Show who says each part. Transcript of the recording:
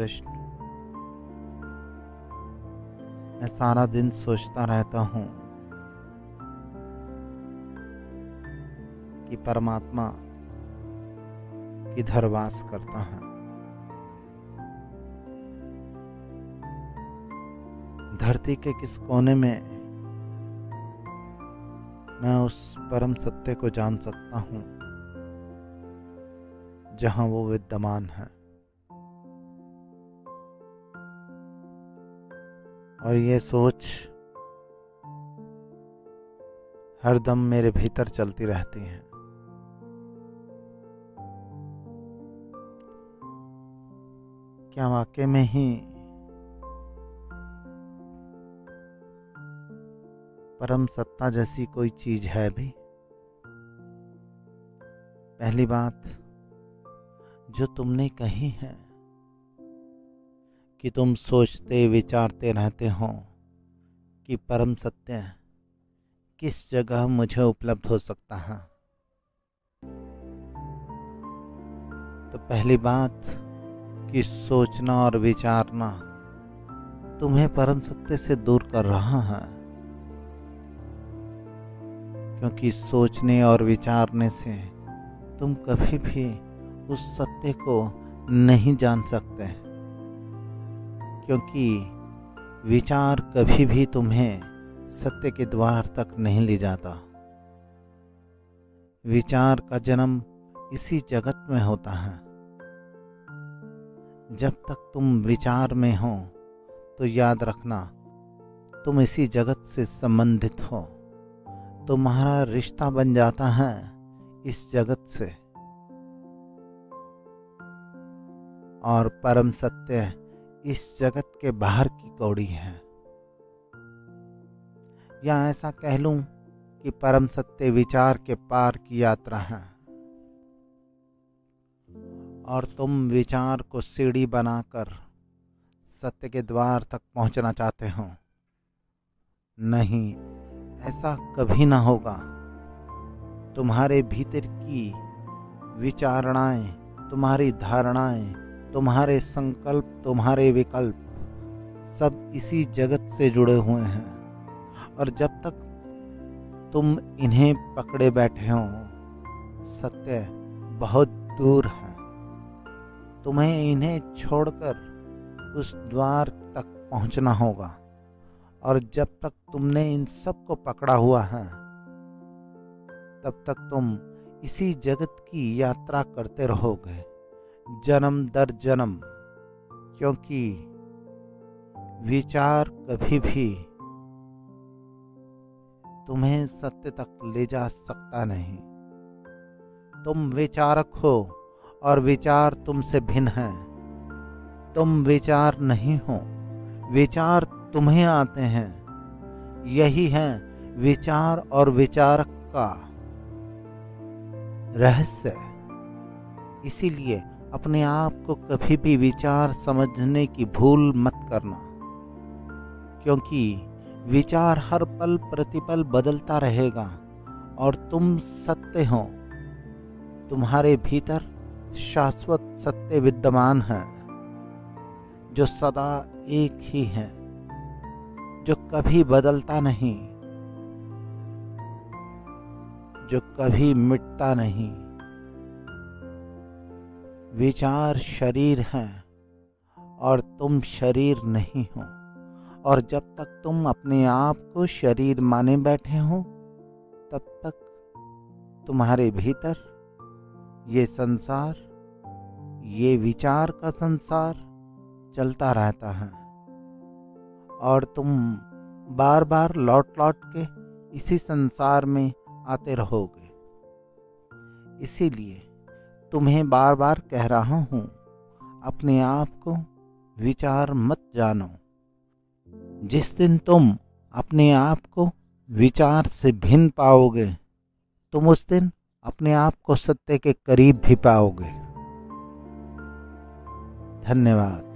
Speaker 1: प्रश्न। मैं सारा दिन सोचता रहता हूँ कि परमात्मा किधर वास करता है। धरती के किस कोने में मैं उस परम सत्य को जान सकता हूँ जहाँ वो विद्यमान है। और ये सोच हरदम मेरे भीतर चलती रहती है। क्या वाकई में ही परम सत्ता जैसी कोई चीज है भी? पहली बात जो तुमने कही है कि तुम सोचते विचारते रहते हो कि परम सत्य किस जगह मुझे उपलब्ध हो सकता है, तो पहली बात कि सोचना और विचारना तुम्हें परम सत्य से दूर कर रहा है, क्योंकि सोचने और विचारने से तुम कभी भी उस सत्य को नहीं जान सकते, क्योंकि विचार कभी भी तुम्हें सत्य के द्वार तक नहीं ले जाता। विचार का जन्म इसी जगत में होता है। जब तक तुम विचार में हो तो याद रखना तुम इसी जगत से संबंधित हो। तुम्हारा रिश्ता बन जाता है इस जगत से, और परम सत्य इस जगत के बाहर की कौड़ी है। या ऐसा कह लूं कि परम सत्य विचार के पार की यात्रा है, और तुम विचार को सीढ़ी बनाकर सत्य के द्वार तक पहुंचना चाहते हो। नहीं, ऐसा कभी ना होगा। तुम्हारे भीतर की विचारणाएं, तुम्हारी धारणाएं, तुम्हारे संकल्प, तुम्हारे विकल्प सब इसी जगत से जुड़े हुए हैं, और जब तक तुम इन्हें पकड़े बैठे हो सत्य बहुत दूर है। तुम्हें इन्हें छोड़कर उस द्वार तक पहुंचना होगा, और जब तक तुमने इन सब को पकड़ा हुआ है तब तक तुम इसी जगत की यात्रा करते रहोगे जन्म दर जन्म, क्योंकि विचार कभी भी तुम्हें सत्य तक ले जा सकता नहीं। तुम विचारक हो और विचार तुमसे भिन्न है। तुम विचार नहीं हो, विचार तुम्हें आते हैं। यही है विचार और विचारक का रहस्य। इसीलिए अपने आप को कभी भी विचार समझने की भूल मत करना, क्योंकि विचार हर पल प्रतिपल बदलता रहेगा, और तुम सत्य हो। तुम्हारे भीतर शाश्वत सत्य विद्यमान है, जो सदा एक ही है, जो कभी बदलता नहीं, जो कभी मिटता नहीं। विचार शरीर है और तुम शरीर नहीं हो, और जब तक तुम अपने आप को शरीर माने बैठे हो तब तक तुम्हारे भीतर ये संसार, ये विचार का संसार चलता रहता है, और तुम बार बार लौट लौट के इसी संसार में आते रहोगे। इसीलिए तुम्हें बार बार कह रहा हूँ, अपने आप को विचार मत जानो। जिस दिन तुम अपने आप को विचार से भिन्न पाओगे, तुम उस दिन अपने आप को सत्य के करीब भी पाओगे। धन्यवाद।